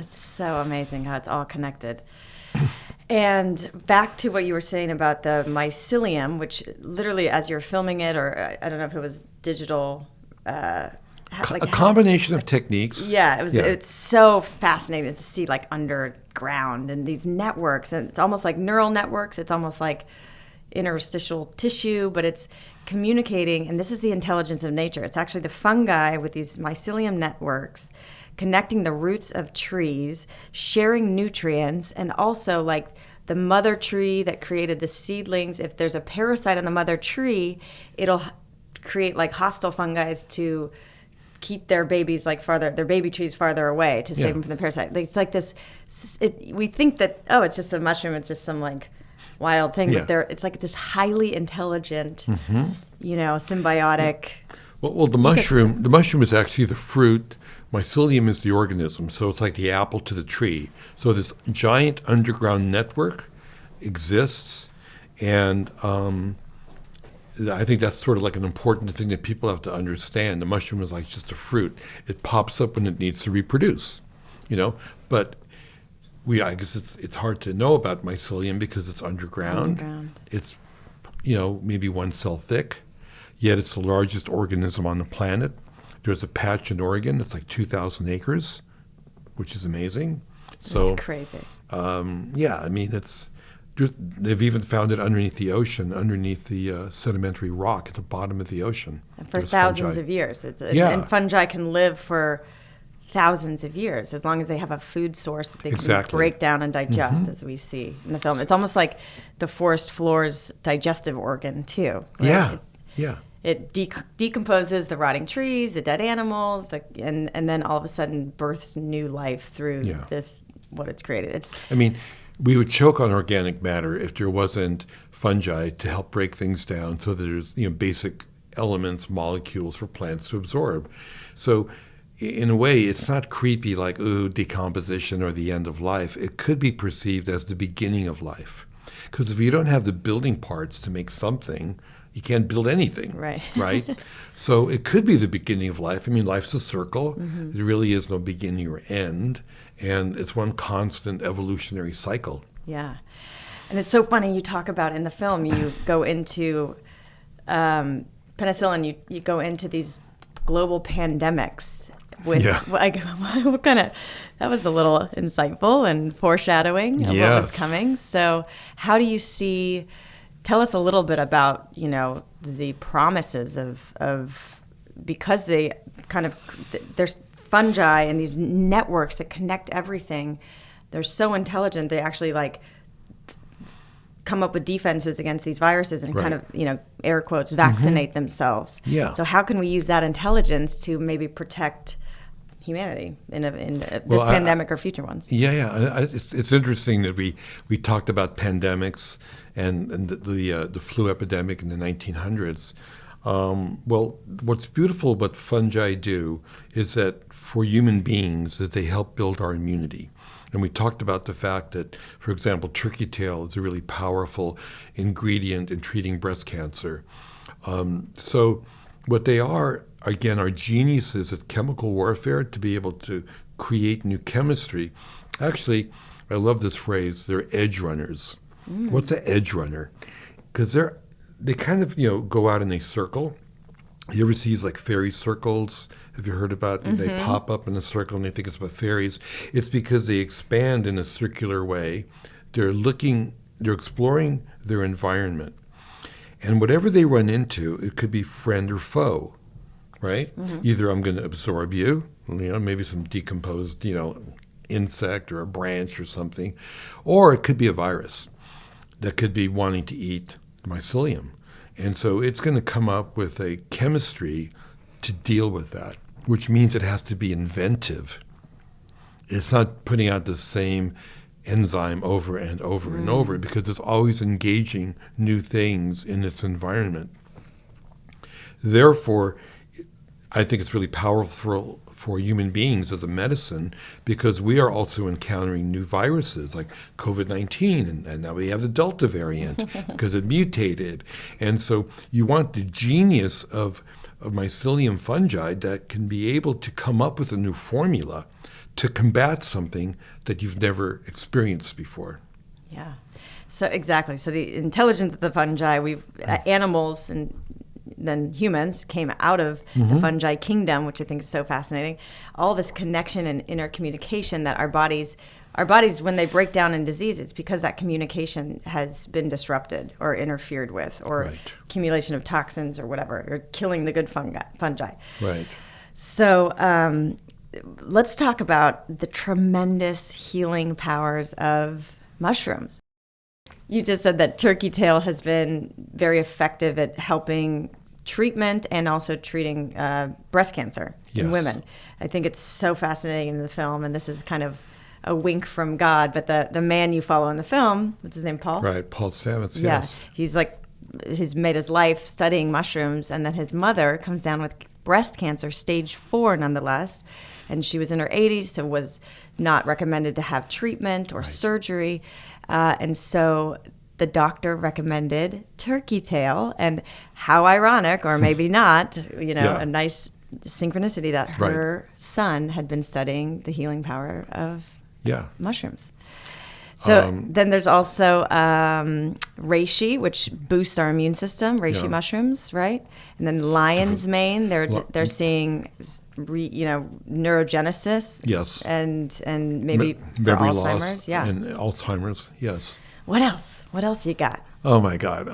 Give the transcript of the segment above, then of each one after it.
It's so amazing how it's all connected. And back to what you were saying about the mycelium, which literally as you're filming it, or I don't know if it was digital, A combination of techniques. yeah, it's so fascinating to see like underground and these networks, and it's almost like neural networks. It's almost like interstitial tissue, but it's communicating, and this is the intelligence of nature. It's actually the fungi with these mycelium networks connecting the roots of trees, sharing nutrients, and also like the mother tree that created the seedlings. If there's a parasite on the mother tree, it'll create like hostile fungi to keep their babies like their baby trees farther away to save them from the parasite. It's like this, we think that, oh, it's just a mushroom, it's just some like wild thing, but it's like this highly intelligent, symbiotic. Well, the mushroom is actually the fruit. Mycelium is the organism, so it's like the apple to the tree. So this giant underground network exists, and I think that's sort of like an important thing that people have to understand. The mushroom is like just a fruit. It pops up when it needs to reproduce, but I guess it's hard to know about mycelium because it's underground. It's, maybe 1 cell thick, yet it's the largest organism on the planet. There's a patch in Oregon that's like 2,000 acres, which is amazing. That's crazy. They've even found it underneath the ocean, underneath the sedimentary rock at the bottom of the ocean. For thousands of years. And fungi can live for thousands of years as long as they have a food source that they can break down and digest, as we see in the film. It's almost like the forest floor's digestive organ, too. Right? It decomposes the rotting trees, the dead animals, and then all of a sudden births new life through what it's created. We would choke on organic matter if there wasn't fungi to help break things down so that there's basic elements, molecules for plants to absorb. So in a way, it's not creepy like, ooh, decomposition or the end of life. It could be perceived as the beginning of life. Because if you don't have the building parts to make something, you can't build anything, right? So it could be the beginning of life. Life's a circle. Mm-hmm. There really is no beginning or end, and it's one constant evolutionary cycle. Yeah. And it's so funny, you talk about in the film, you go into penicillin, you go into these global pandemics with what kind of, that was a little insightful and foreshadowing of what was coming. So how do you see, tell us a little bit about, the promises of because they there's fungi and these networks that connect everything. They're so intelligent. They actually come up with defenses against these viruses and kind of, air quotes, vaccinate themselves. Yeah. So how can we use that intelligence to maybe protect humanity in this pandemic or future ones? It's interesting that we talked about pandemics and the flu epidemic in the 1900s. What's beautiful what fungi do is that for human beings that they help build our immunity. And we talked about the fact that, for example, turkey tail is a really powerful ingredient in treating breast cancer. So what they are, again, are geniuses at chemical warfare to be able to create new chemistry. Actually, I love this phrase, they're edge runners. What's an edge runner? Because they kind of, go out in a circle. You ever see these like fairy circles? Have you heard about it? They pop up in a circle and they think it's about fairies. It's because they expand in a circular way. They're exploring their environment. And whatever they run into, it could be friend or foe, right? Either I'm going to absorb you, maybe some decomposed, insect or a branch or something, or it could be a virus that could be wanting to eat mycelium. And so it's going to come up with a chemistry to deal with that, which means it has to be inventive. It's not putting out the same enzyme over and over and over because it's always engaging new things in its environment. Therefore, I think it's really powerful for human beings as a medicine because we are also encountering new viruses like COVID-19, and now we have the Delta variant because it mutated. And so you want the genius of mycelium fungi that can be able to come up with a new formula to combat something that you've never experienced before. Yeah. So exactly. So the intelligence of the fungi, animals and then humans came out of the fungi kingdom, which I think is so fascinating. All this connection and intercommunication that our bodies, when they break down in disease, it's because that communication has been disrupted or interfered with, or accumulation of toxins or whatever, or killing the good fungi. Right. So let's talk about the tremendous healing powers of mushrooms. You just said that turkey tail has been very effective at helping treatment and also treating breast cancer in women. I think it's so fascinating in the film, and this is kind of a wink from God, but the man you follow in the film, what's his name, Paul? Right, Paul Stamets, yes. He's made his life studying mushrooms, and then his mother comes down with breast cancer, stage 4 nonetheless, and she was in her 80s, so was not recommended to have treatment or surgery, and so the doctor recommended turkey tail, and how ironic, or maybe not, a nice synchronicity that her son had been studying the healing power of mushrooms. So then there's also reishi, which boosts our immune system. Reishi mushrooms, right? And then lion's mane. They're seeing, neurogenesis. Yes. And maybe for memory Alzheimer's. Loss and Alzheimer's. Yes. What else? What else you got? Oh my God.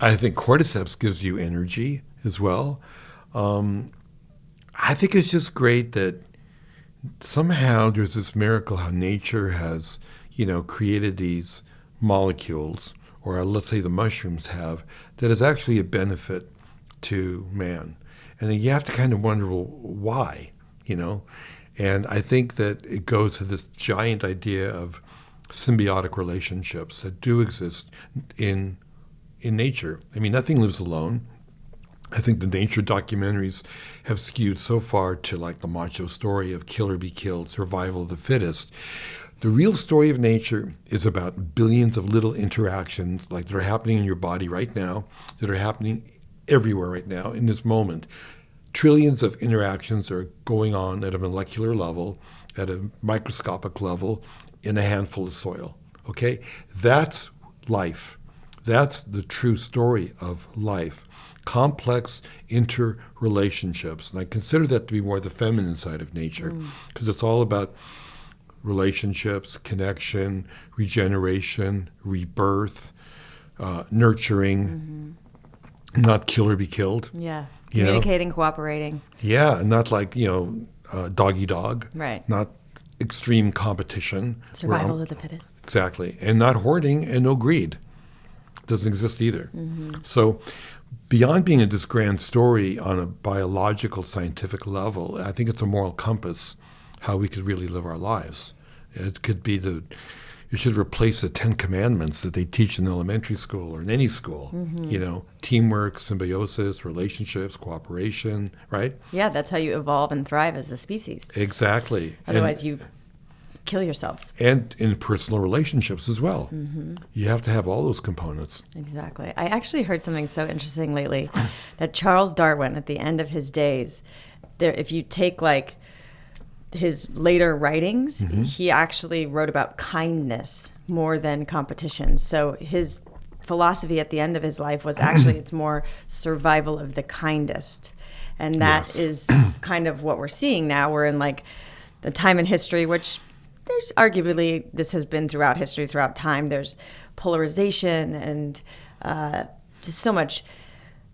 I think cordyceps gives you energy as well. I think it's just great that somehow there's this miracle how nature has, created these molecules, or let's say the mushrooms have, that is actually a benefit to man. And then you have to kind of wonder, well, why, And I think that it goes to this giant idea of symbiotic relationships that do exist in nature. I mean, nothing lives alone. I think the nature documentaries have skewed so far to like the macho story of kill or be killed, survival of the fittest. The real story of nature is about billions of little interactions like that are happening in your body right now, that are happening everywhere right now in this moment. Trillions of interactions are going on at a molecular level, at a microscopic level, in a handful of soil, okay? That's life. That's the true story of life. Complex interrelationships. And I consider that to be more the feminine side of nature, because it's all about relationships, connection, regeneration, rebirth, nurturing, not kill or be killed. Yeah, communicating, cooperating. Yeah, not like, doggy dog. Right. Not extreme competition. Survival of the fittest. Exactly. And not hoarding and no greed. Doesn't exist either. So beyond being this grand story on a biological, scientific level, I think it's a moral compass how we could really live our lives. It could be it should replace the 10 Commandments that they teach in elementary school or in any school. Teamwork, symbiosis, relationships, cooperation, right? Yeah, that's how you evolve and thrive as a species. Exactly. Otherwise, you kill yourselves. And in personal relationships as well. You have to have all those components. Exactly. I actually heard something so interesting lately that Charles Darwin, at the end of his days, if you take like his later writings, he actually wrote about kindness more than competition. So his philosophy at the end of his life was actually it's more survival of the kindest. And that is kind of what we're seeing now. We're in like the time in history, which there's arguably, this has been throughout history, throughout time, there's polarization and just so much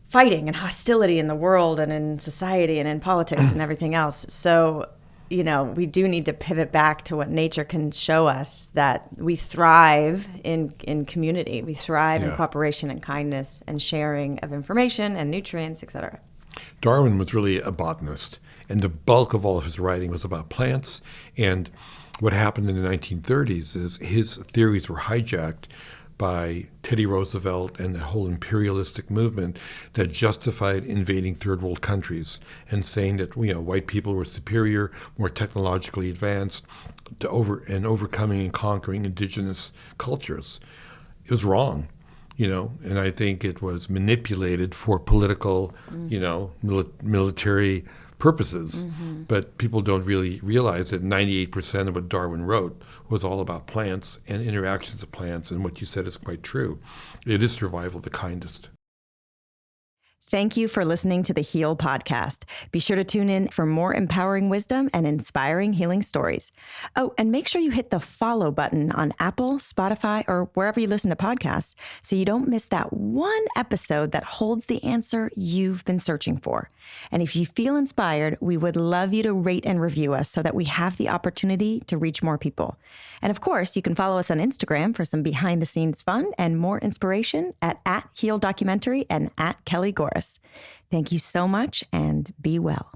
fighting and hostility in the world and in society and in politics and everything else. So, we do need to pivot back to what nature can show us, that we thrive in community. We thrive in cooperation and kindness and sharing of information and nutrients, etc. Darwin was really a botanist, and the bulk of all of his writing was about plants. And what happened in the 1930s is his theories were hijacked by Teddy Roosevelt and the whole imperialistic movement that justified invading third world countries and saying that white people were superior, more technologically advanced, overcoming and conquering indigenous cultures. It was wrong, and I think it was manipulated for political, military purposes. But people don't really realize that 98% of what Darwin wrote was all about plants and interactions of plants. And what you said is quite true. It is survival of the kindest. Thank you for listening to the Heal Podcast. Be sure to tune in for more empowering wisdom and inspiring healing stories. Oh, and make sure you hit the follow button on Apple, Spotify, or wherever you listen to podcasts so you don't miss that one episode that holds the answer you've been searching for. And if you feel inspired, we would love you to rate and review us so that we have the opportunity to reach more people. And of course, you can follow us on Instagram for some behind-the-scenes fun and more inspiration at @HealDocumentary and @KellyGorris. Thank you so much and be well.